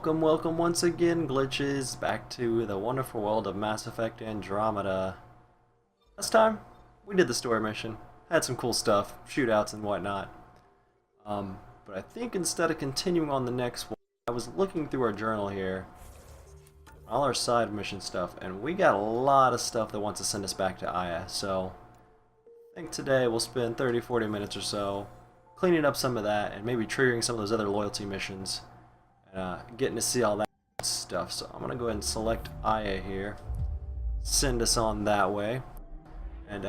Welcome, welcome once again, glitches, back to the wonderful world of Mass Effect Andromeda. Last time, we did the story mission, had some cool stuff, shootouts and whatnot. But I think instead of continuing on the next one, I was looking through our journal here, all our side mission stuff, and we got a lot of stuff that wants to send us back to Aya, so I think today we'll spend 30-40 minutes or so cleaning up some of that and maybe triggering some of those other loyalty missions. Getting to see all that stuff. So I'm gonna go ahead and select Aya here, send us on that way, and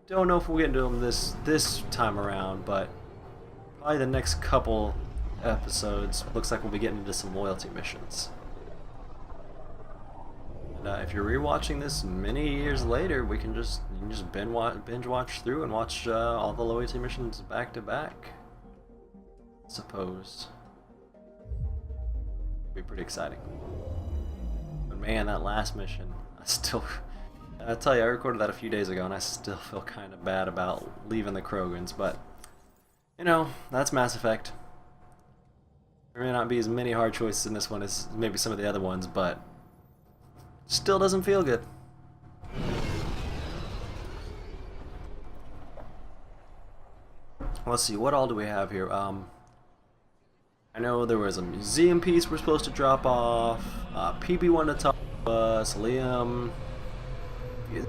don't know if we'll get into them this time around, but probably the next couple episodes looks like we'll be getting into some loyalty missions. And if you're rewatching this many years later, you can just binge watch through and watch all the loyalty missions back to back. I suppose. Be pretty exciting. But man, that last mission, I tell you, I recorded that a few days ago and I still feel kind of bad about leaving the Krogans, but you know, that's Mass Effect. There may not be as many hard choices in this one as maybe some of the other ones, but still doesn't feel good. Let's see, what all do we have here? I know there was a museum piece we're supposed to drop off, PB wanted to talk to us, Liam, you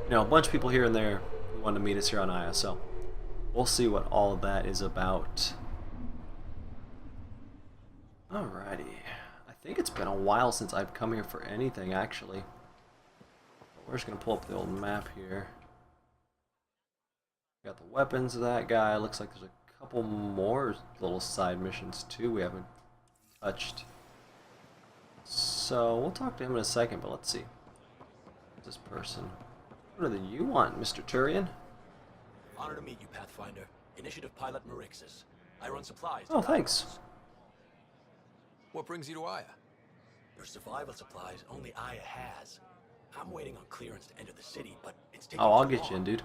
know, a bunch of people here and there who wanted to meet us here on Aya, so we'll see what all of that is about. Alrighty, I think it's been a while since I've come here for anything, actually. We're just going to pull up the old map here. Got the weapons of that guy, looks like there's a couple more little side missions too we haven't touched. So we'll talk to him in a second, but let's see. Who's this person? What do you want, Mr. Turian? Honor to meet you, Pathfinder. Initiative Pilot Marixus. I run supplies. Oh, thanks. What brings you to Aya? There's survival supplies only Aya has. I'm waiting on clearance to enter the city, but it's taking Oh, I'll too get you in, long. dude.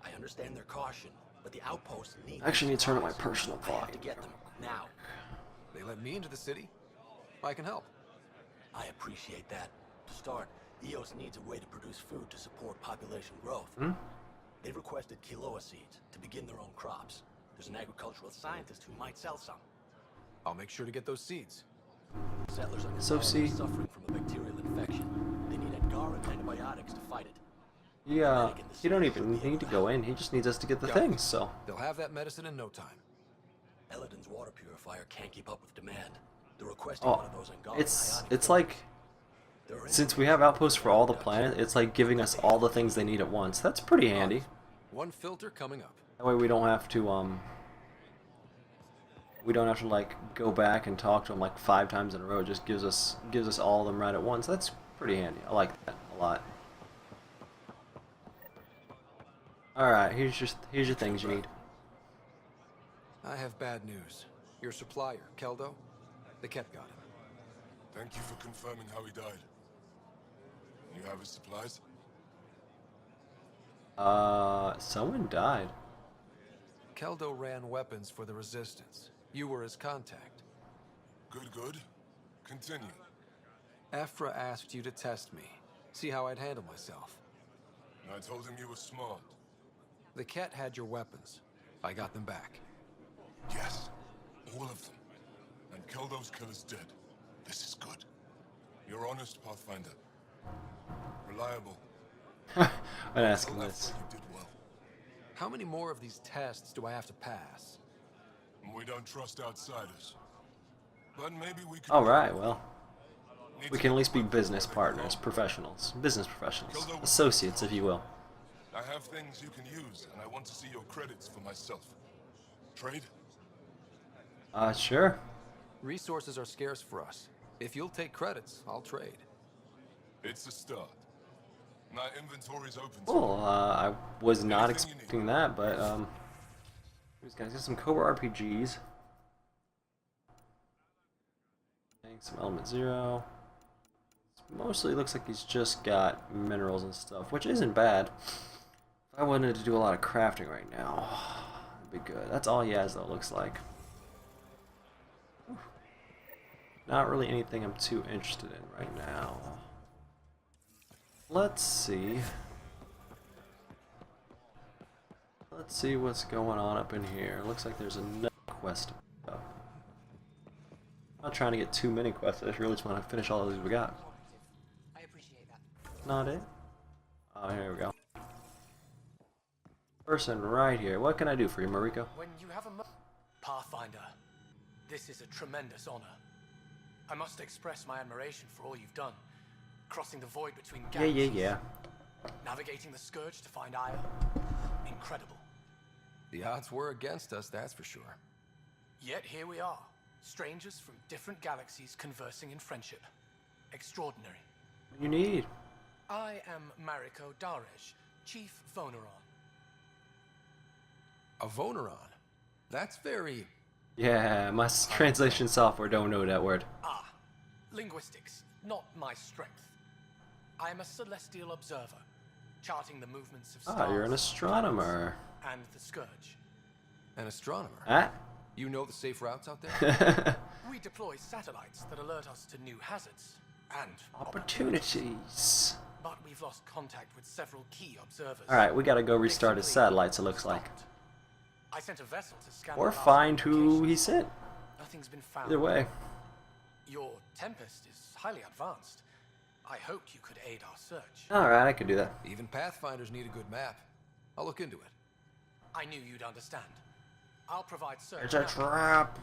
I understand their caution, but the outposts need. I actually need to turn on my supplies. personal I have volume. to get them now. They let me into the city? I can help. I appreciate that. To start, EOS needs a way to produce food to support population growth. They've requested Kiloa seeds to begin their own crops. There's an agricultural scientist who might sell some. I'll make sure to get those seeds. Settlers on So the see- suffering from a bacterial infection. They need Angaran antibiotics to fight it. Yeah, he don't even need to go in, he just needs us to get the Got it. things, so. They'll have that medicine in no time. Eladin's water purifier can't keep up with demand. They're requesting Oh, one of those Angaran it's ionic like, They're since we have outposts for all the planet, it's like giving us all the things they need at once. That's pretty handy. One filter coming up. That way we don't have to like go back and talk to them like 5 times in a row. It just gives us all of them right at once. That's pretty handy. I like that a lot. All right, here's your things you need. I have bad news. Your supplier, Keldo, the Ket got him. Thank you for confirming how he died. You have his supplies? Someone died. Keldo ran weapons for the Resistance. You were his contact. Good, good. Continue. Afra asked you to test me, see how I'd handle myself. I told him you were smart. The Ket had your weapons. I got them back. Yes, all of them. And Keldo's killer's dead. This is good. You're honest, Pathfinder. Reliable. I'm asking Tell this. Effra you did well. How many more of these tests do I have to pass? We don't trust outsiders. But maybe we could... All right, well, Need we to can at get least be weapons business where they partners, belong. professionals, business professionals, associates, if you will. I have things you can use, and I want to see your credits for myself. Trade? Sure. Resources are scarce for us. If you'll take credits, I'll trade. It's a start. My inventory's open to Cool. I was not Anything you expecting that, but these guys got some Cobra RPGs. Some Element Zero. Mostly looks like he's just got minerals and stuff, which isn't bad. If I wanted to do a lot of crafting right now, that'd be good. That's all he has, though, it looks like. Not really anything I'm too interested in right now. Let's see. Let's see what's going on up in here. Looks like there's another quest. I'm not trying to get too many quests. I just really just want to finish all of these we got. I appreciate that. Not it. Oh, here we go. Person right here. What can I do for you, Mariko? When you have a Pathfinder, this is a tremendous honor. I must express my admiration for all you've done. Crossing the void between galaxies. Yeah. Navigating the Scourge to find Aya. Incredible. The odds were against us, that's for sure. Yet here we are. Strangers from different galaxies conversing in friendship. Extraordinary. What do you need? I am Mariko Darej, Chief Voneron. A Voneron? That's very... Yeah, my translation software don't know that word. Ah, linguistics, not my strength. I am a celestial observer, charting the movements of stars. Ah, you're an astronomer. And the Scourge. an astronomer. Ah? You know the safe routes out there? We deploy satellites that alert us to new hazards and Opportunities. But we've lost contact with several key observers. Alright, we gotta go restart his satellites, it looks like. I sent a vessel to scan Or the last find who location. he sent. Nothing's been found. Either way. Your Tempest is highly advanced. I hoped you could aid our search. Alright, I could do that. Even Pathfinders need a good map. I'll look into it. I knew you'd understand. I'll provide search. It's a maps. trap.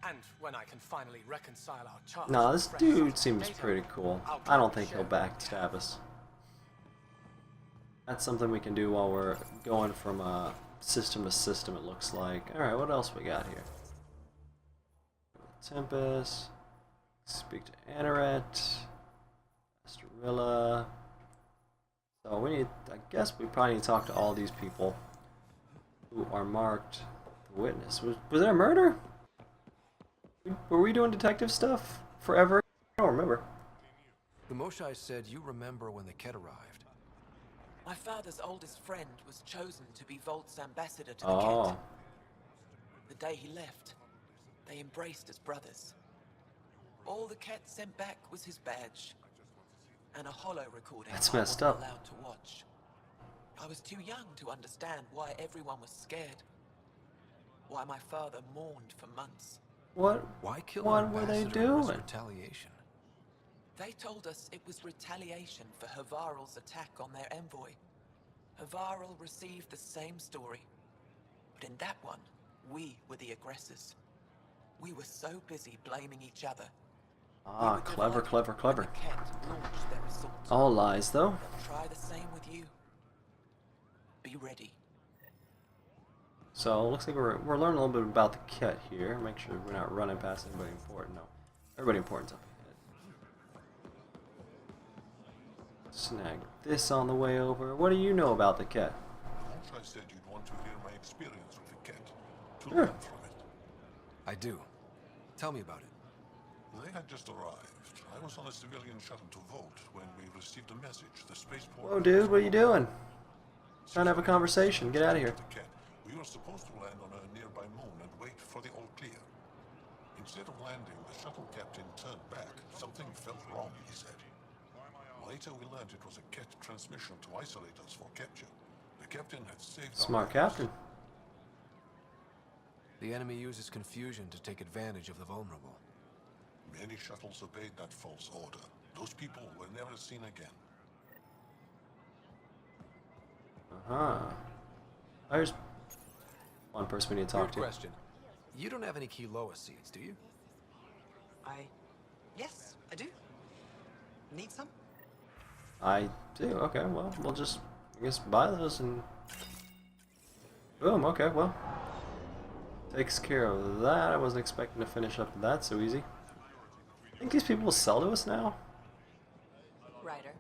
And when I can finally reconcile our charts. No, with this fresh dude seems data, pretty cool. I'll I don't gladly think he'll share. backstab us. That's something we can do while we're going from system to system, it looks like. Alright, what else we got here? Tempest. Speak to Angaran. Estrella. So we need, I guess we probably need to talk to all these people who are marked the witness. Was there a murder? Were we doing detective stuff forever? I don't remember. The Moshai said you remember when the Ket arrived. My father's oldest friend was chosen to be Volt's ambassador to the Oh. Kent. The day he left, they embraced as brothers. All the Ket sent back was his badge and a hollow recording That's I messed wasn't up. allowed to watch. I was too young to understand why everyone was scared. Why my father mourned for months. What? Why kill What an were they ambassador as doing? retaliation? They told us it was retaliation for Havarl's attack on their envoy. Havarl received the same story. But in that one, we were the aggressors. We were so busy blaming each other. Ah, clever, clever, clever. The Ket launched their assault. All lies, though. They'll try the same with you. Be ready. So, looks like we're learning a little bit about the Ket here. Make sure we're not running past anybody important. No. Everybody important's up ahead. Snag this on the way over. What do you know about the Ket? I said you'd want to hear my experience with the Ket. To Sure. learn from it. I do. Tell me about it. They had just arrived. I was on a civilian shuttle to Volt when we received a message. The spaceport. Whoa, dude, what are you doing? Trying to have a conversation. Get out of here. The Ket. We were supposed to land on a nearby moon and wait for the all clear. Instead of landing, the shuttle captain turned back. Something felt wrong, he said. Later we learned it was a Ket transmission to isolate us for capture. The captain had saved our Smart lives. captain. The enemy uses confusion to take advantage of the vulnerable. Many shuttles obeyed that false order. Those people were never seen again. Uh-huh. There's one person we need to talk Weird to. question. You don't have any Kiloa seeds, do you? Yes, I do. Need some? I do. Okay, well, we'll just, I guess, buy those and... Boom, okay, well. Takes care of that. I wasn't expecting to finish up that so easy. I think these people will sell to us now. Ryder.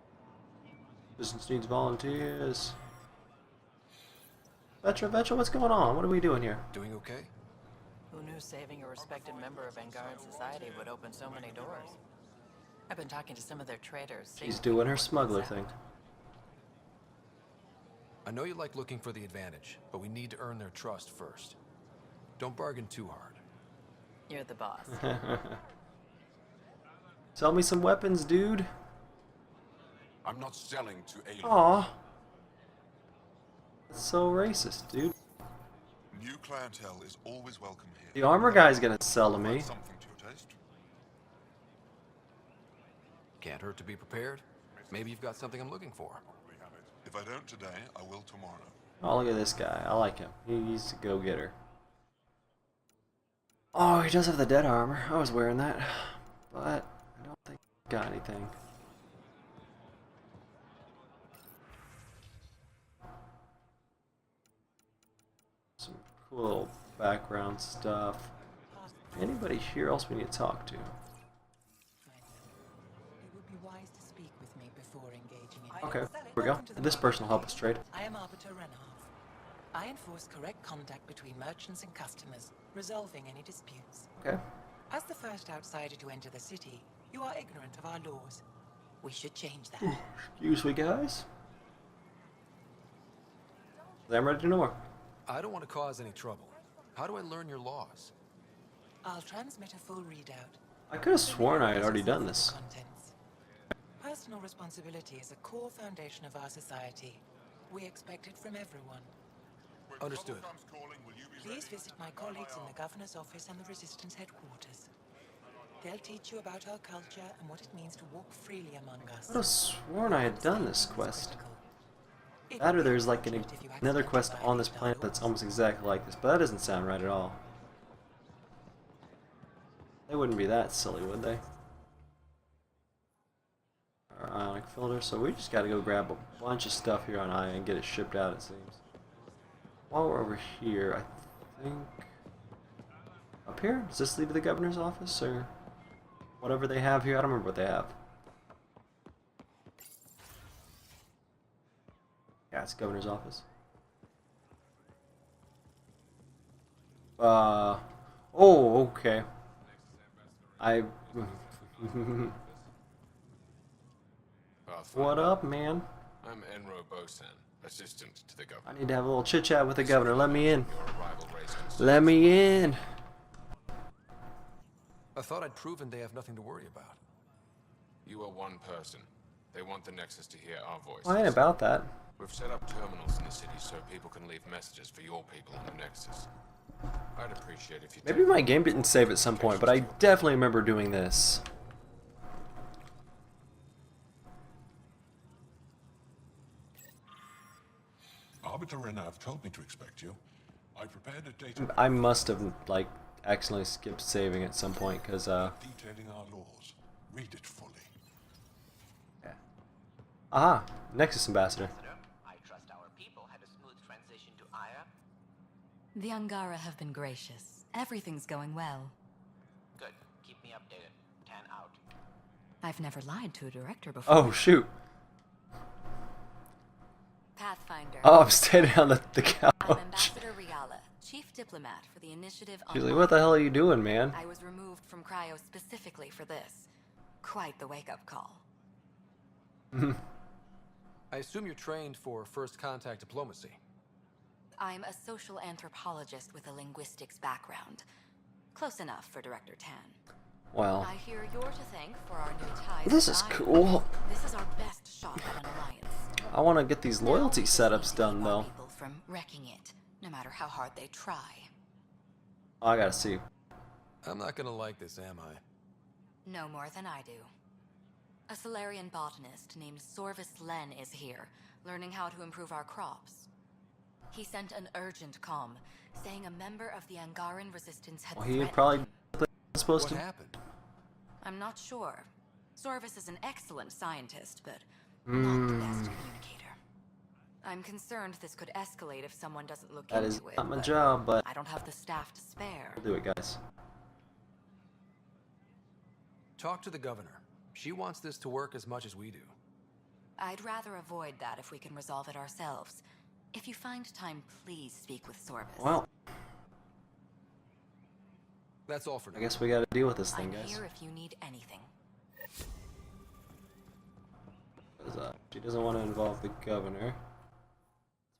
Business needs volunteers. Vetra, what's going on? What are we doing here? Doing okay? Who knew saving a respected member of Angaran society would open so many doors? I've been talking to some of their traders. She's doing her smuggler thing. I know you like looking for the advantage, but we need to earn their trust first. Don't bargain too hard. You're the boss. Sell me some weapons, dude. I'm not selling to aliens. Aw. That's so racist, dude. New clientele is always welcome here. The armor guy's gonna sell to me. Something to your taste? Can't hurt to be prepared. Maybe you've got something I'm looking for. If I don't today, I will tomorrow. Oh, look at this guy. I like him. He's a go-getter. Oh, he does have the dead armor. I was wearing that. But I don't think I got anything. Some cool little background stuff. Anybody here else we need to talk to? It would be wise to speak with me before engaging in. Okay, here we go. This person will help us trade. I am Arbiter Renard. I enforce correct contact between merchants and customers, resolving any disputes. Okay. As the first outsider to enter the city, you are ignorant of our laws. We should change that. Excuse me, guys. I'm ready to know more. I don't want to cause any trouble. How do I learn your laws? I'll transmit a full readout. I could have sworn I had already done this. Contents. Personal responsibility is a core foundation of our society. We expect it from everyone. Understood. Please visit my colleagues in the governor's office and the Resistance headquarters. They'll teach you about our culture and what it means to walk freely among us. I could have sworn I had done this quest. It That or would be there's like unfortunate if you another accidentally quest on this violated our planet that's laws. almost exactly like this, but that doesn't sound right at all. They wouldn't be that silly, would they? Our ionic filter, so we just gotta go grab a bunch of stuff here on Ion and get it shipped out, it seems. While we're over here, I think... Up here? Does this lead to the governor's office, or whatever they have here? I don't remember what they have. Yeah, it's governor's office. Oh, okay. What up, man? I'm Enro Bosan, assistant to the governor. I need to have a little chit chat with the governor. Let me in. Your arrival raised concerns. Let me in. I thought I'd proven they have nothing to worry about. You are one person. They want the Nexus to hear our voices. I ain't about that. We've set up terminals in the city so people can leave messages for your people on the Nexus. I'd appreciate if you Maybe my game didn't save at some point, but I definitely remember doing this. Arbiter Renav told me to expect you. I prepared a data I must have, like, accidentally skipped saving at some point, because, detailing our laws. Read it fully. Aha! Nexus Ambassador. I trust our people had a smooth transition to Aya. The Angara have been gracious. Everything's going well. Good. Keep me updated. 10 out. I've never lied to a director before. Oh, shoot. Pathfinder. Oh, I'm standing on the couch. I'm Ambassador Riala, Chief Diplomat for the Initiative on She's like, what the hell are you doing, man? I was removed from Cryo specifically for this. Quite the wake-up call. I assume you're trained for first contact diplomacy. I'm a social anthropologist with a linguistics background. Close enough for Director Tan. Well, I hear you're to thank for our new ties. this with is Iron. cool. This is our best shot at an alliance. I want to get these loyalty Now we just setups need to done, keep our though. people from wrecking it, no matter how hard they try. Oh, I gotta see. I'm not gonna like this, am I? No more than I do. A Solarian botanist named Sorvis Len is here, learning how to improve our crops. He sent an urgent comm, saying a member of the Angaran resistance had Well, he threatened probably him. supposed What to. happened? I'm not sure. Sorvis is an excellent scientist, but not the best communicator. I'm concerned this could escalate if someone doesn't look That into is it. not my but job, but I don't have the staff to spare. we'll do it, guys. Talk to the governor. She wants this to work as much as we do. I'd rather avoid that if we can resolve it ourselves. If you find time, please speak with Sorvis. Well, That's all for now. I guess we gotta deal with this thing, I'm guys. here if you need anything. 'Cause, she doesn't want to involve the governor.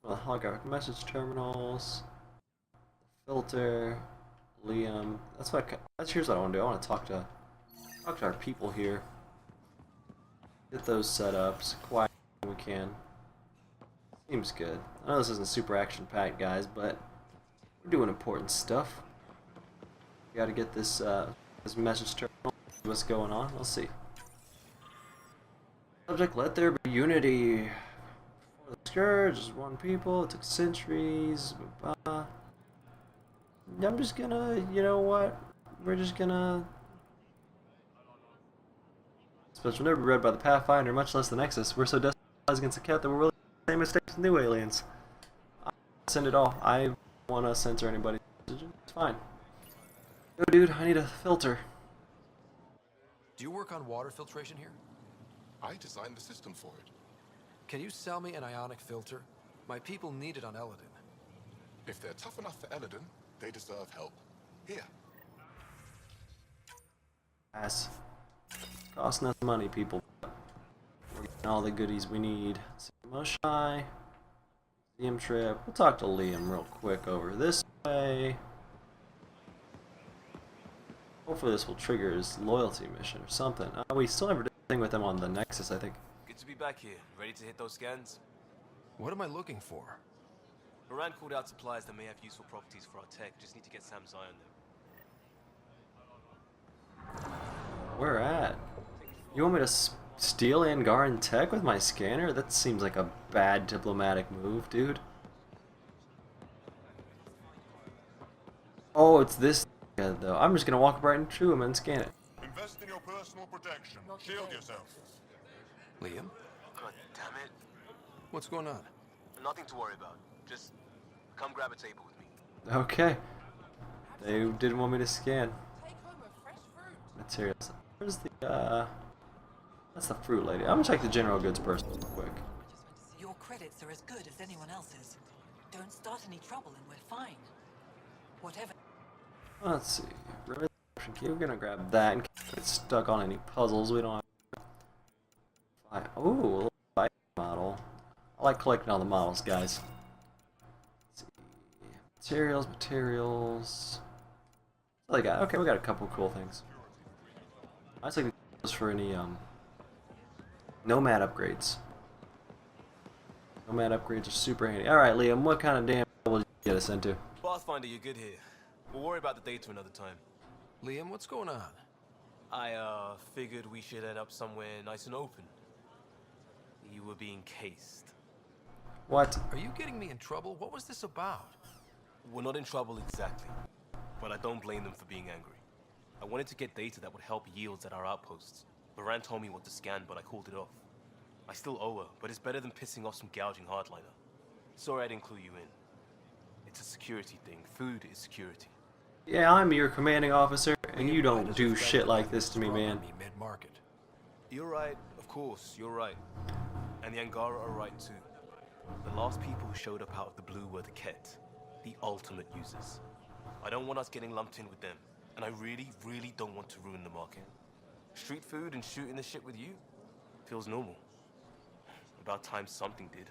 Well, holographic message terminals, filter, Liam. Here's what I want to do. I want to talk to Talk to our people here. Get those set up as quiet as we can. Seems good. I know this isn't super action-packed, guys, but we're doing important stuff. We gotta get this this message terminal. What's going on? We'll see. Subject: let there be unity. For the scourge is one people. It took centuries. I'm just gonna, you know what? We're just gonna. Special will never be read by the Pathfinder, much less the Nexus. We're so desperate against the cat that we're willing to make the same mistakes as new aliens. I send it all. I want to censor anybody's message. It's fine. Yo, dude, I need a filter. Do you work on water filtration here? I designed the system for it. Can you sell me an ionic filter? My people need it on Eladin. If they're tough enough for Eladin, they deserve help. Here. Ass. Costing us money, people. We're getting all the goodies we need. Moshai. Liam trip. We'll talk to Liam real quick over this way. Hopefully this will trigger his loyalty mission or something. We still never did anything with him on the Nexus, I think. Good to be back here. Ready to hit those scans? What am I looking for? Moran called out supplies that may have useful properties for our tech. Just need to get Sam's eye on them. Where at? You want me to steal Angaran tech with my scanner? That seems like a bad diplomatic move, dude. Oh, it's this guy, though. I'm just gonna walk right into him and scan it. Invest in your personal protection. Shield yourself. Liam? God damn it. What's going on? Nothing to worry about. Just come grab a table with me. Okay. They didn't want me to scan. Materials. Where's the, that's the fruit lady. I'm gonna check the general goods person real quick. Your credits are as good as anyone else's. Don't start any trouble and we're fine. Whatever. Let's see. Revolution key. We're gonna grab that and get stuck on any puzzles. We don't have. Ooh, a little bike model. I like collecting all the models, guys. Let's see. Materials. What they got? Okay, we got a couple cool things. I was looking for any nomad upgrades. Nomad upgrades are super handy. All right, Liam, what kind of damn will you get us into? Pathfinder, you're good here. We'll worry about the data another time. Liam, what's going on? I figured we should end up somewhere nice and open. You were being cased. What? Are you getting me in trouble? What was this about? We're not in trouble exactly, but I don't blame them for being angry. I wanted to get data that would help yields at our outposts. Moran told me what to scan, but I called it off. I still owe her, but it's better than pissing off some gouging hardliner. Sorry I didn't clue you in. It's a security thing. Food is security. Yeah, I'm your commanding officer, and you don't do shit like this to me, man. Mid-market. You're right, of course, you're right. And the Angara are right too. The last people who showed up out of the blue were the Ket, the ultimate users. I don't want us getting lumped in with them, and I really, really don't want to ruin the market. Street food and shooting the shit with you feels normal. About time something did.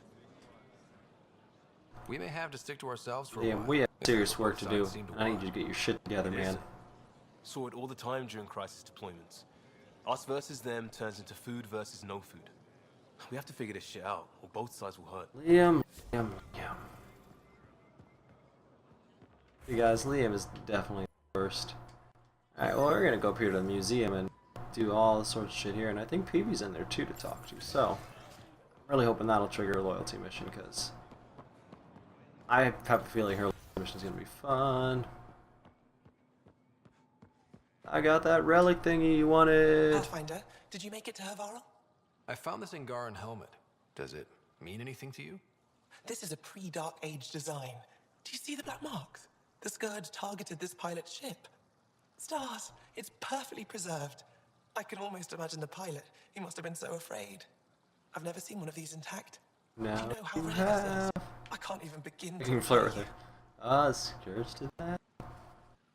We may have to stick to ourselves for a Yeah, while. we have serious work to do. Both sides seem I need you to get your shit together, man. Saw it all the time during crisis deployments. Us versus them turns into food versus no food. We have to figure this shit out, or both sides will hurt. Liam. You guys, Liam is definitely the worst. Alright, well, we're gonna go up here to the museum and do all this sorts of shit here, and I think Peewee's in there too to talk to, so I'm really hoping that'll trigger a loyalty mission, because I have a feeling her mission's gonna be fun. I got that relic thingy you wanted. Pathfinder, did you make it to Havarl? I found this Angaran helmet. Does it mean anything to you? This is a pre-Dark Age design. Do you see the black marks? The Scourge targeted this pilot's ship. Stars, it's perfectly preserved. I can almost imagine the pilot. He must have been so afraid. I've never seen one of these intact. No, Do you know how you rare have. this is? I can't even begin You to can flirt with her. Scourge did that?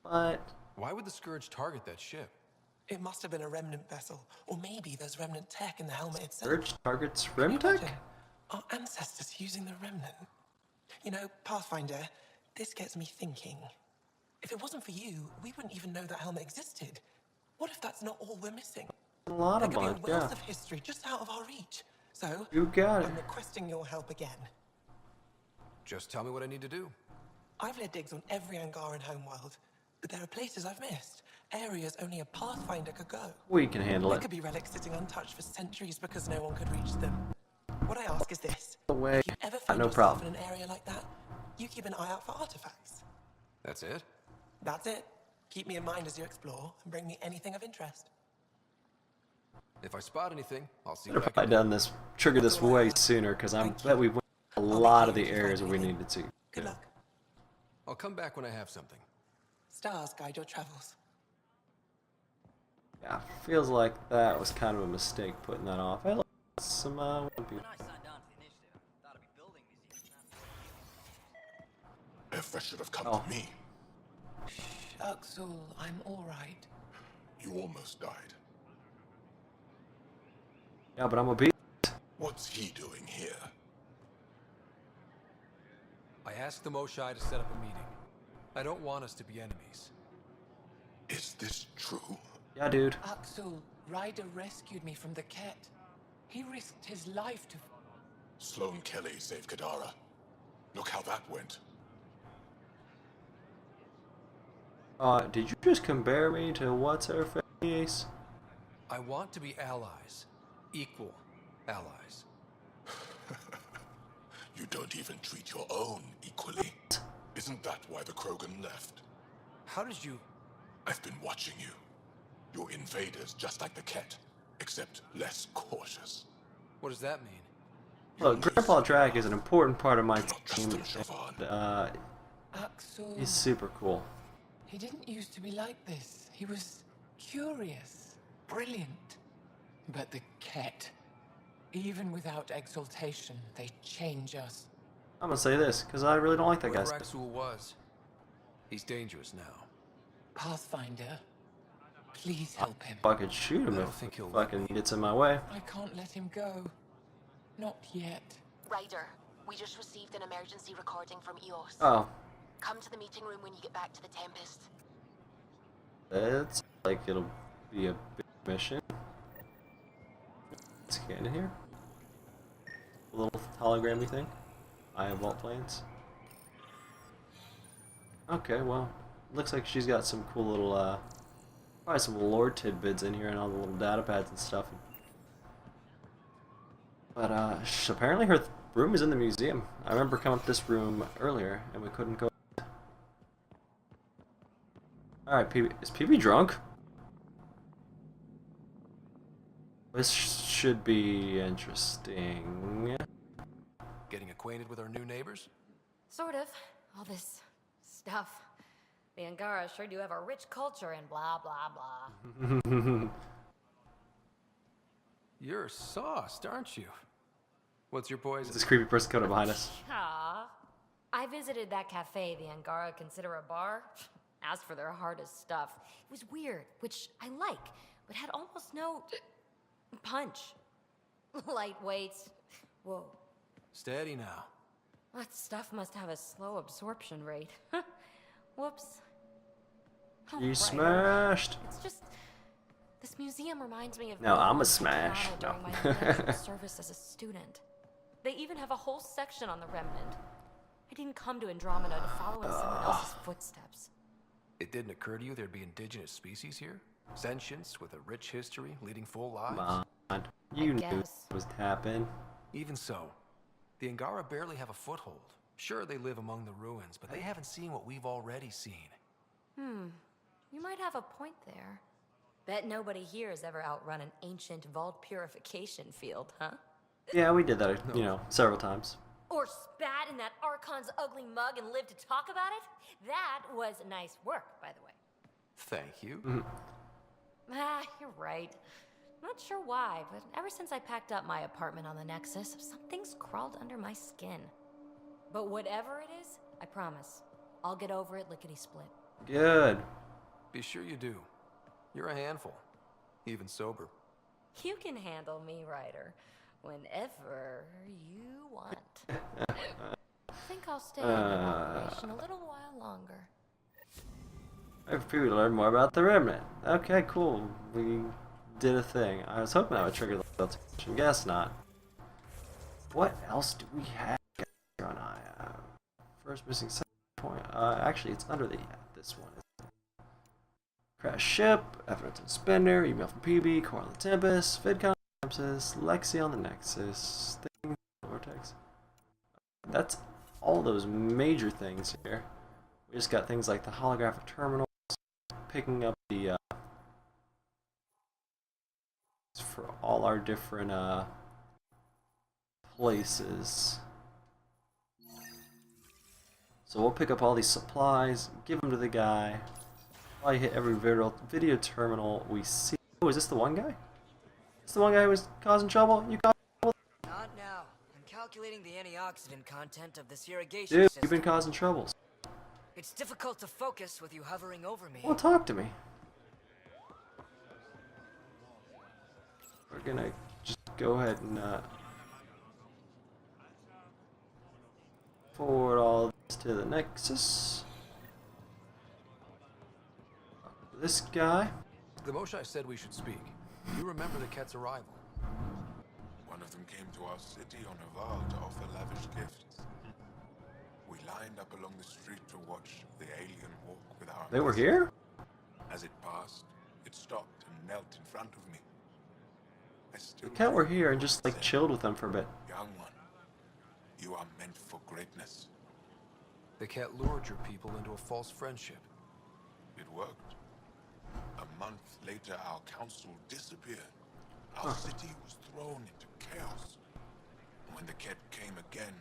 But Why would the Scourge target that ship? It must have been a remnant vessel, or maybe there's remnant tech in the helmet itself. Scourge targets Can you Remtech? imagine our ancestors using the remnant. You know, Pathfinder, this gets me thinking. If it wasn't for you, we wouldn't even know that helmet existed. What if that's not all we're missing? A lot There of could be a bunch, wealth yeah. of history just out of our reach. So, You got it. I'm requesting your help again. Just tell me what I need to do. I've led digs on every Angaran homeworld, but there are places I've missed. Areas only a Pathfinder could go. We can handle There it. could be relics sitting untouched for centuries because no one could reach them. What I ask is this. Away. If you ever find No yourself problem. in an area like that, you keep an eye out for artifacts. That's it? That's it. Keep me in mind as you explore and bring me anything of interest. If I spot anything, I'll see Could what I have can I do. done this, triggered this way sooner, because I bet we went a lot of the areas where we needed to. Good luck. I'll come back when I have something. Stars guide your travels. Yeah, feels like that was kind of a mistake putting that off. I like some people. If should have come Oh. to me. Uxul, I'm alright. You almost died. Yeah, but I'm a beast. What's he doing here? I asked the Moshai to set up a meeting. I don't want us to be enemies. Is this true? Yeah, dude. Uxul, Ryder rescued me from the Ket. He risked his life to... Sloane Kelly saved Kadara. Look how that went. Did you just compare me to what's her face? I want to be allies. Equal allies. You don't even treat your own equally. Isn't that why the Krogan left? How did you... I've been watching you. You're invaders just like the Ket, except less cautious. What does that mean? Look, Grandpa Drac is an important part of my team. Uxul, He's super cool. he didn't used to be like this. He was curious, brilliant. But the Ket, even without exaltation, they change us. I'm gonna say this, because I really don't like that guy. Whoever Axul was, he's dangerous now. Pathfinder, please help him. I could shoot him I don't if think he'll fucking gets in my way. I can't let him go. Not yet. Ryder, we just received an emergency recording from EOS. Oh, Come to the meeting room when you get back to the Tempest. it's like it'll be a big mission. Scan in here. A little hologrammy thing. I have vault plans. Okay, well, looks like she's got some cool little, probably some lore tidbits in here and all the little data pads and stuff. But, apparently her room is in the museum. I remember coming up this room earlier and we couldn't go. Alright, is PB drunk? This should be interesting. Getting acquainted with our new neighbors? Sort of. All this stuff. The Angara sure do have a rich culture and blah, blah, blah. You're sauced, aren't you? What's your poison? This creepy person coming up behind us. Aw. I visited that cafe the Angara consider a bar. Asked for their hardest stuff. It was weird, which I like, but had almost no punch. Lightweight. Whoa. Steady now. That stuff must have a slow absorption rate. Whoops. Oh, You right. smashed. It's just... This museum reminds me of... No, I'm a when I smash. during No. my international service as a student. They even have a whole section on the Remnant. I didn't come to Andromeda to follow in someone else's footsteps. It didn't occur to you there'd be indigenous species here? Sentients with a rich history, leading full lives? Come on. You knew guess. it was happening. Even so, the Angara barely have a foothold. Sure, they live among the ruins, but they haven't seen what we've already seen. You might have a point there. Bet nobody here has ever outrun an ancient vault purification field, huh? Yeah, we did that, you know, several times. Or spat in that Archon's ugly mug and lived to talk about it? That was nice work, by the way. Thank you. Ah, you're right. Not sure why, but ever since I packed up my apartment on the Nexus, something's crawled under my skin. But whatever it is, I promise, I'll get over it lickety-split. Good. Be sure you do. You're a handful, even sober. You can handle me, Ryder, whenever you want. I think I'll stay in the operation a little while longer. Wait for people to learn more about the remnant. Okay, cool. We did a thing. I was hoping that would trigger the notification. Guess not. What else do we have on I? First missing set point. Actually, it's under this one. Crash ship, evidence of spender, email from PB, core on the Tempest, vidcon Nemesis, Lexi on the Nexus, thing Vortex. That's all those major things here. We just got things like the holographic terminals, picking up the for all our different places. So we'll pick up all these supplies, give them to the guy. Probably hit every video terminal we see. Oh, is this the one guy? Is this the one guy who was causing trouble? You causing trouble? Not now. I'm calculating the antioxidant content of this irrigation Dude, system. you've been causing troubles. It's difficult to focus with you hovering over me. Well, talk to me. We're gonna just go ahead and forward all this to the Nexus. This guy. The Moshai said we should speak. You remember the Ket's arrival? One of them came to our city on a vow to offer lavish gifts. We lined up along the street to watch the alien walk with our... They were here? As it passed, it stopped and knelt in front of me. The Cat were here and just like chilled with them for a bit. Young one, you are meant for greatness. The Cat lured your people into a false friendship. It worked. A month later, our council disappeared. Our city was thrown into chaos. When the Cat came again,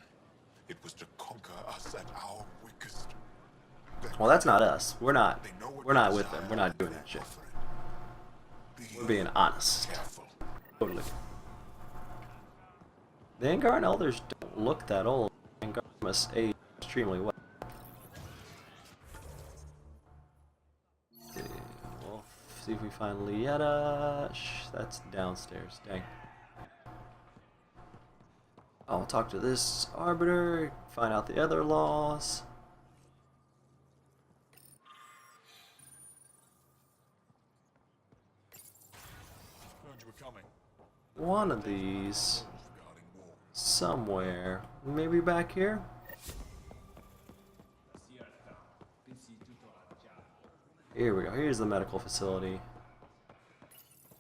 it was to conquer us at our weakest. Well, that's not us. We're not with them. We're not doing that shit. We're being honest. Totally. The Angaran elders don't look that old. Angaran must age extremely well. We'll see if we find Lieta. That's downstairs. Dang. I'll talk to this arbiter, find out the other laws. One of these somewhere, maybe back here. Here we go. Here's the medical facility.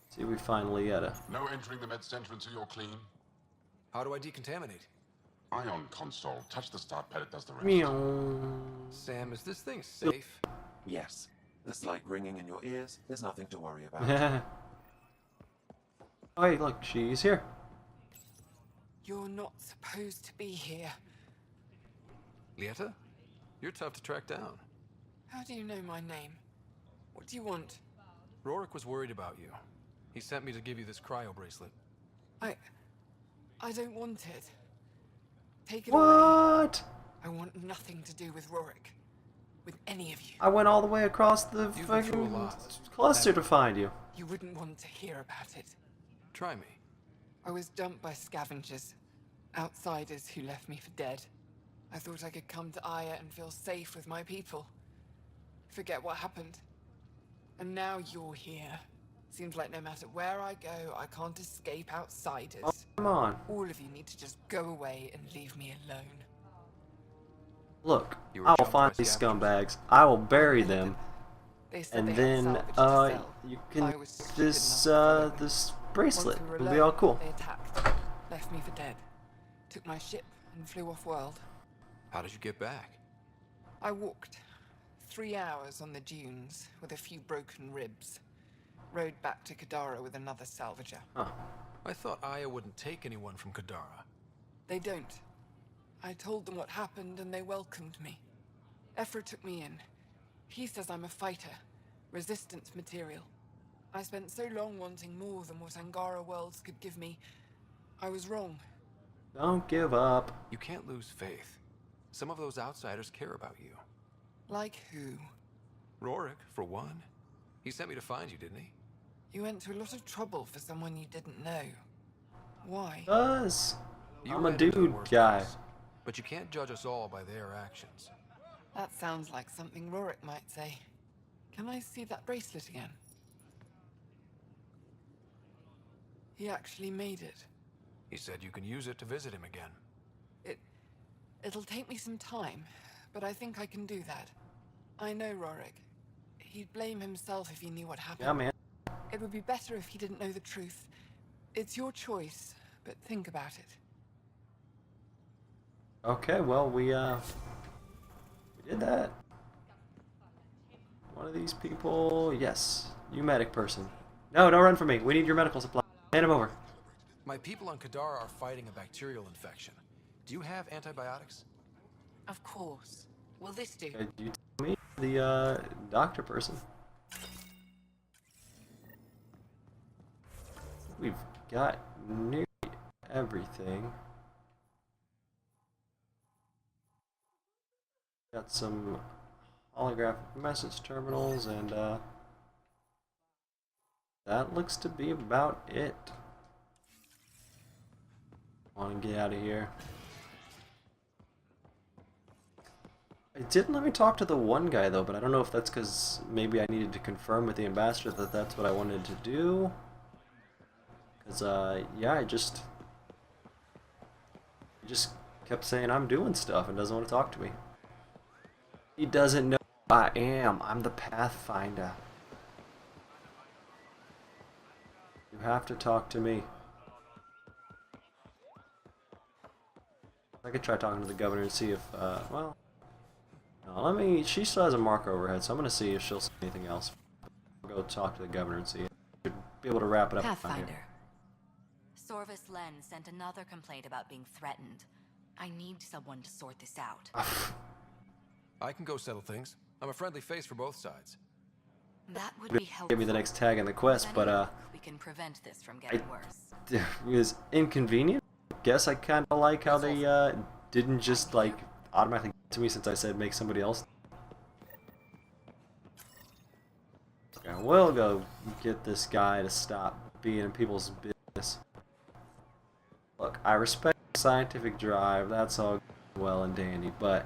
See if we find Lieta. No entering the med center until you're clean. How do I decontaminate? Ion console. Touch the start pad, it does the rest. Meow. Sam, is this thing safe? Yes. The slight ringing in your ears is nothing to worry about. Oh, hey, look, she's here. You're not supposed to be here. Lieta? You're tough to track down. How do you know my name? What do you want? Rorik was worried about you. He sent me to give you this cryo bracelet. I don't want it. Take it away. What? I want nothing to do with Rorik. With any of you. I went all the way across the fucking cluster to find you. You wouldn't want to hear about it. Try me. I was dumped by scavengers. Outsiders who left me for dead. I thought I could come to Aya and feel safe with my people. Forget what happened. And now you're here. Seems like no matter where I go, I can't escape outsiders. Oh, come on. All of you need to just go away and leave me alone. Look, I will find these scumbags. I will bury them. And then, you can this bracelet. It'll be all cool. They attacked, left me for dead. Took my ship and flew off-world. How did you get back? I walked 3 hours on the dunes with a few broken ribs. Rode back to Kadara with another salvager. Huh. I thought Aya wouldn't take anyone from Kadara. They don't. I told them what happened and they welcomed me. Ephra took me in. He says I'm a fighter. Resistance material. I spent so long wanting more than what Angara worlds could give me. I was wrong. Don't give up. You can't lose faith. Some of those outsiders care about you. Like who? Rorik, for one. He sent me to find you, didn't he? You went to a lot of trouble for someone you didn't know. Why? I'm a dude guy. But you can't judge us all by their actions. That sounds like something Rorik might say. Can I see that bracelet again? He actually made it. He said you can use it to visit him again. It'll take me some time, but I think I can do that. I know Rorik. He'd blame himself if he knew what happened. Yeah, man. It would be better if he didn't know the truth. It's your choice, but think about it. Okay, well, we did that. One of these people, yes. You medic person. No, don't run from me. We need your medical supply. Hand him over. My people on Kadara are fighting a bacterial infection. Do you have antibiotics? Of course. Will this do? Could you tell me, the doctor person? We've got nearly everything. Got some holographic message terminals, and that looks to be about it. Want to get out of here. It didn't let me talk to the one guy though, but I don't know if that's because maybe I needed to confirm with the ambassador that that's what I wanted to do. Because yeah, he just kept saying I'm doing stuff and doesn't want to talk to me. He doesn't know who I am. I'm the Pathfinder. You have to talk to me. I could try talking to the governor and see if, well, no, she still has a marker over her head, so I'm going to see if she'll say anything else. I'll go talk to the governor and see if we should be able to wrap it up. Pathfinder. Sorvis Len sent another complaint about being threatened. I need someone to sort this out. I can go settle things. I'm a friendly face for both sides. That would be helpful. Give me the next tag in the quest, but we can prevent this from getting worse. It was inconvenient. Guess I kind of like how they didn't just like automatically get to me since I said make somebody else. Okay, we'll go get this guy to stop being in people's business. Look, I respect scientific drive. That's all well and dandy, but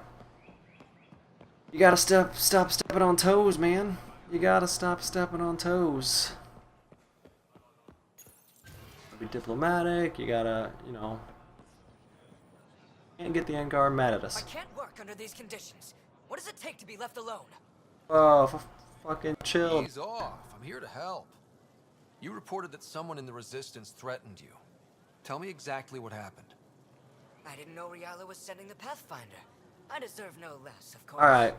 you gotta stop stepping on toes, man. You gotta stop stepping on toes. Be diplomatic. You gotta, you know, can't get the Angaran mad at us. I can't work under these conditions. What does it take to be left alone? Oh, fucking chill. Ease off. I'm here to help. You reported that someone in the Resistance threatened you. Tell me exactly what happened. I didn't know Riala was sending the Pathfinder. I deserve no less, of course. Alright.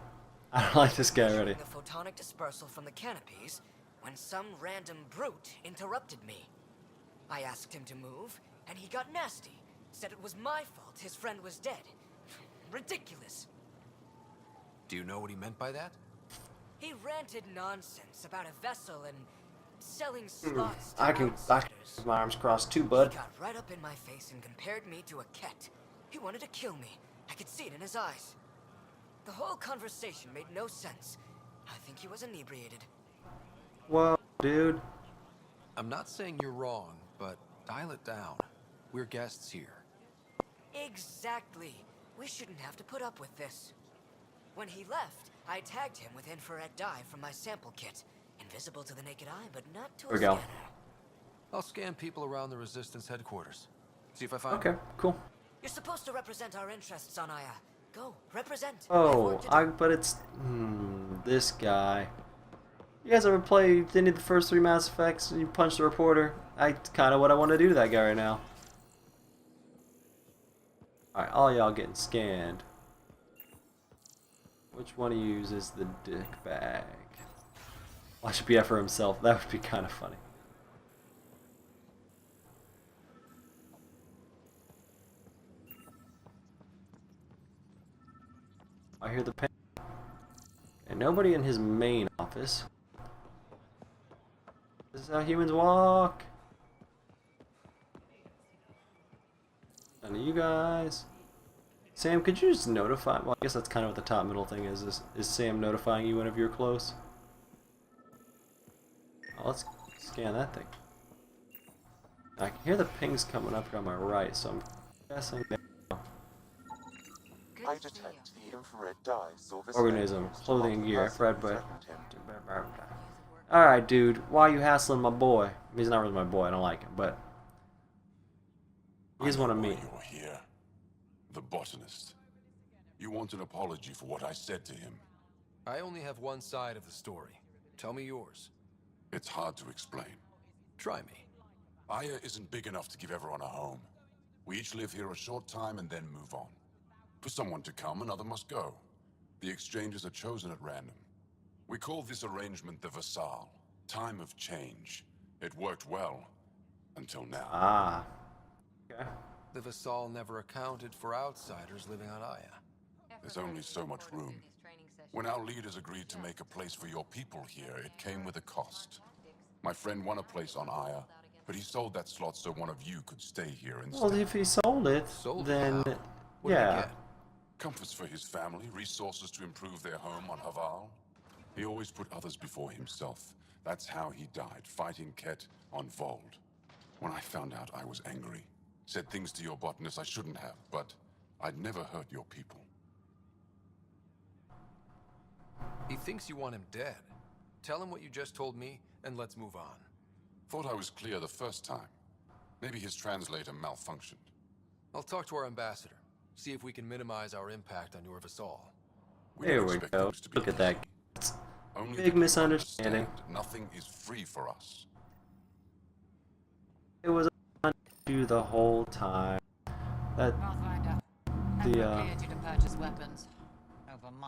I don't like this guy already. The photonic dispersal from the canopies when some random brute interrupted me. I asked him to move, and he got nasty. Said it was my fault his friend was dead. Ridiculous. Do you know what he meant by that? He ranted nonsense about a vessel and selling slots to I can keep my arms crossed too, bud. He got right up in my face and compared me to a ket. He wanted to kill me. I could see it in his eyes. The whole conversation made no sense. I think he was inebriated. Whoa, dude. I'm not saying you're wrong, but dial it down. We're guests here. Exactly. We shouldn't have to put up with this. When he left, I tagged him with infrared dye from my sample kit. Invisible to the naked eye, but not to a scanner. I'll scan people around the Resistance headquarters. See if I find Okay, cool. You're supposed to represent our interests on Aya. Go, represent. Oh, but it's this guy. You guys ever played any of the first 3 Mass Effects and you punch the reporter? That's kind of what I want to do to that guy right now. Alright, all y'all getting scanned. Which one of you is the dick bag? Watch BF for himself. That would be kind of funny. I hear the pen. And nobody in his main office. This is how humans walk. None of you guys. Sam, could you just notify? Well, I guess that's kind of what the top middle thing is. Is Sam notifying you whenever you're close? Oh, let's scan that thing. I can hear the pings coming up on my right, so I'm guessing. I detect the infrared dye Silver Organism, clothing and gear, Fred, but... him. Alright, dude, why are you hassling my boy? He's not really my boy, I don't like him, but... He's one of me. You're here. The botanist. You want an apology for what I said to him. I only have one side of the story. Tell me yours. It's hard to explain. Try me. Aya isn't big enough to give everyone a home. We each live here a short time and then move on. For someone to come, another must go. The exchanges are chosen at random. We call this arrangement the Vassal. Time of change. It worked well. Until now. Ah. Okay. The Vassal never accounted for outsiders living on Aya. There's only so much room. When our leaders agreed to make a place for your people here, it came with a cost. My friend won a place on Aya, but he sold that slot so one of you could stay here instead. Well, if he sold it, then... yeah. Comforts for his family, resources to improve their home on Haval. He always put others before himself. That's how he died, fighting Ket on Vold. When I found out, I was angry. Said things to your botanist I shouldn't have, but I'd never hurt your people. He thinks you want him dead. Tell him what you just told me, and let's move on. Thought I was clear the first time. Maybe his translator malfunctioned. I'll talk to our ambassador. See if we can minimize our impact on your Vassal. There we go. Look at that. Big misunderstanding. Nothing is free for us. It was on you the whole time. That the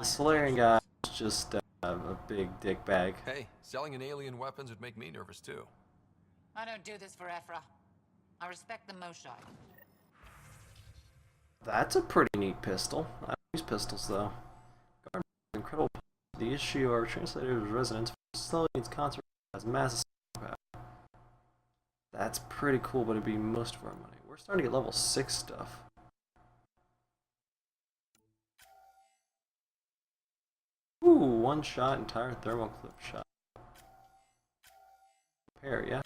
Solarian guy is just a big dick bag. Hey, selling an alien weapons would make me nervous too. I don't do this for Ephra. I respect the Moshai. That's a pretty neat pistol. I don't use pistols though. Incredible. The issue our translator's residence slowly needs conservation has massive power. That's pretty cool, but it'd be most of our money. We're starting to get level 6 stuff. Ooh, one shot, entire thermal clip shot. Repair, yeah.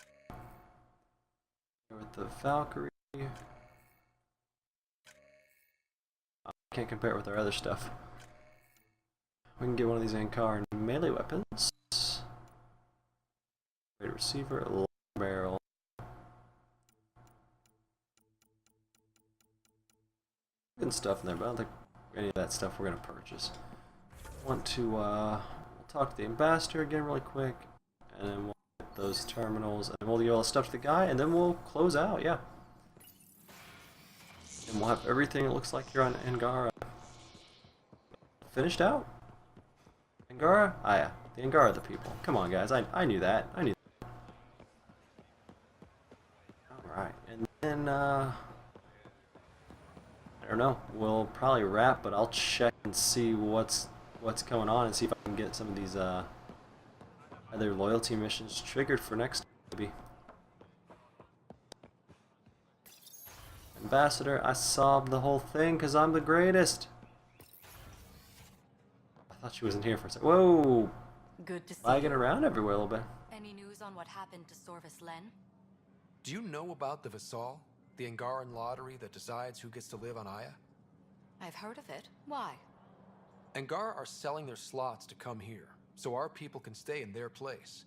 With the Valkyrie. I can't compare it with our other stuff. We can get one of these Angaran melee weapons. Great receiver, long barrel. Good stuff in there, but I don't think any of that stuff we're gonna purchase. Want to we'll talk to the ambassador again really quick, and then we'll get those terminals, and we'll give all the stuff to the guy, and then we'll close out. Yeah. And we'll have everything it looks like here on Angara finished out. Angara? Ah, yeah. The Angara are the people. Come on, guys. I knew that. I knew that. Alright. And then, I don't know. We'll probably wrap, but I'll check and see what's going on and see if I can get some of these, other loyalty missions triggered for next time, maybe. Ambassador, I sobbed the whole thing because I'm the greatest. I thought she wasn't here for a second. Whoa! Good to see Lagging you. around everywhere a little bit. Any news on what happened to Sorvis Len? Do you know about the Vassal? The Angaran lottery that decides who gets to live on Aya? I've heard of it. Why? Angara are selling their slots to come here, so our people can stay in their place.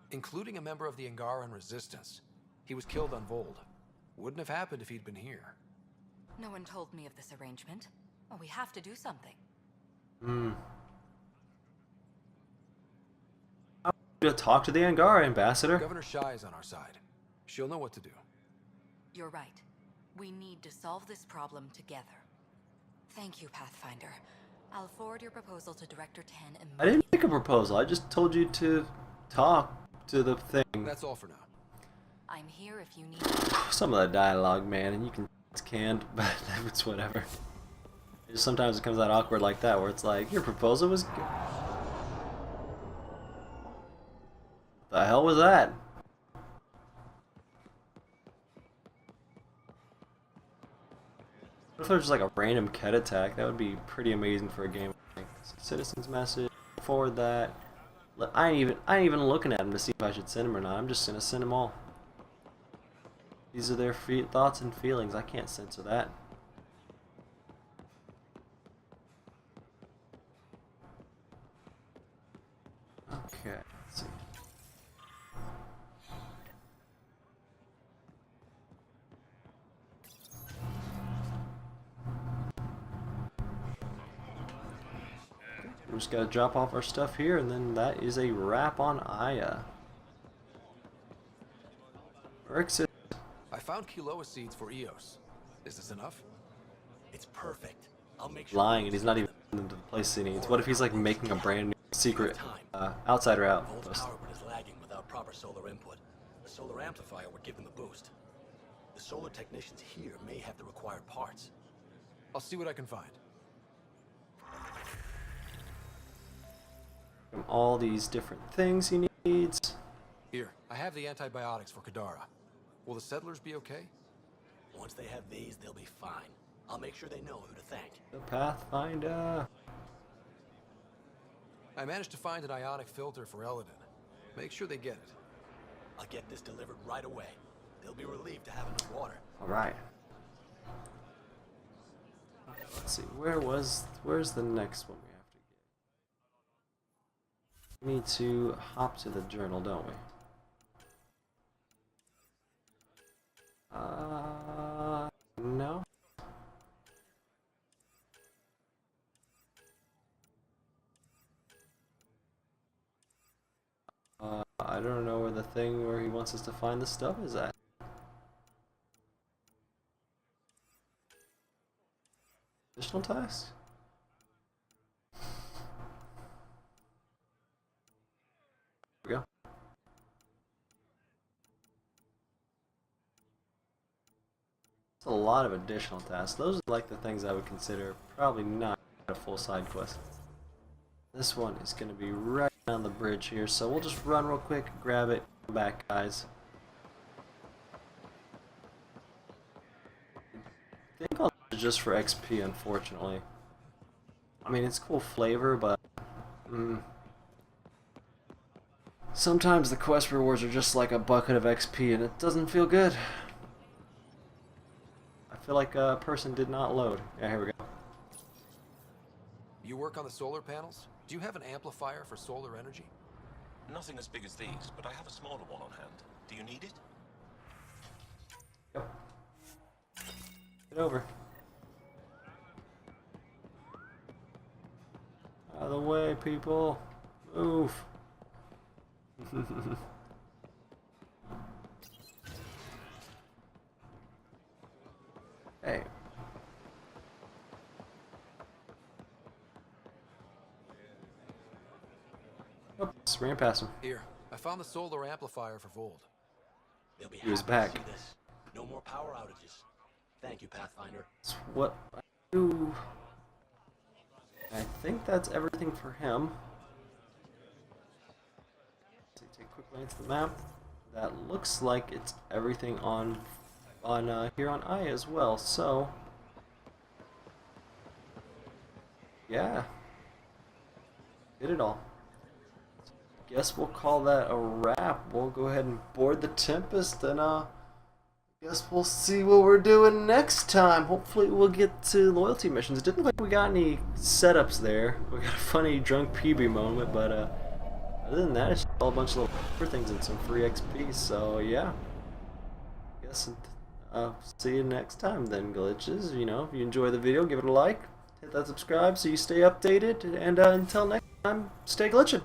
Including a member of the Angaran resistance. He was killed on Vold. Wouldn't have happened if he'd been here. No one told me of this arrangement. Well, we have to do something. I'm going to talk to the Angara ambassador. Governor Shai is on our side. She'll know what to do. You're right. We need to solve this problem together. Thank you, Pathfinder. I'll forward your proposal to Director 10 immediately. I didn't make a proposal. I just told you to talk to the thing. That's all for now. I'm here if you need. Some of that dialogue, man, and you can it's canned, but it's whatever. Sometimes it comes out awkward like that, where it's like, your proposal was good. The hell was that? What if there's just like a random Ket attack? That would be pretty amazing for a game. Like, citizens message, forward that. I ain't even looking at them to see if I should send them or not. I'm just gonna send them all. These are their thoughts and feelings. I can't censor that. Okay, let's see. We just gotta drop off our stuff here, and then that is a wrap on Aya. Exit. I found Kiloa seeds for Eos. Is this enough? It's perfect. I'll make sure. Lying, and he's not even into the place he needs. What if he's like making a brand new secret outsider outpost? Volt's power grid is lagging without proper solar input. A solar amplifier would give them the boost. The solar technicians here may have the required parts. I'll see what I can find. From all these different things he needs. Here, I have the antibiotics for Kadara. Will the settlers be okay? Once they have these, they'll be fine. I'll make sure they know who to thank. The Pathfinder. I managed to find an ionic filter for Eladin. Make sure they get it. I'll get this delivered right away. They'll be relieved to have enough water. Alright. Let's see, where's the next one we have to get? We need to hop to the journal, don't we? No. I don't know where the thing where he wants us to find the stuff is at. Additional tasks? There we go. It's a lot of additional tasks. Those are like the things I would consider probably not a full side quest. This one is going to be right on the bridge here, so we'll just run real quick, grab it, come back, guys. I think I'll do it just for XP, unfortunately. I mean, it's cool flavor, but sometimes the quest rewards are just like a bucket of XP, and it doesn't feel good. I feel like a person did not load. Yeah, here we go. You work on the solar panels? Do you have an amplifier for solar energy? Nothing as big as these, but I have a smaller one on hand. Do you need it? Yep. Get over. Out of the way, people. Move. Hey. Oops, ran past him. Here, I found the solar amplifier for Vold. They'll be He was happy back. to see this. No more power outages. Thank you, Pathfinder. That's what I do. I think that's everything for him. So take a quick glance at the map. That looks like it's everything on here on Aya as well. So yeah, did it all. Guess we'll call that a wrap. We'll go ahead and board the Tempest, and guess we'll see what we're doing next time. Hopefully we'll get to loyalty missions. It didn't look like we got any setups there. We got a funny drunk PB moment, but other than that, it's just all a bunch of little things and some free XP. So yeah, guess see you next time then, glitches. You know, if you enjoy the video, give it a like, hit that subscribe so you stay updated, and until next time, stay glitching.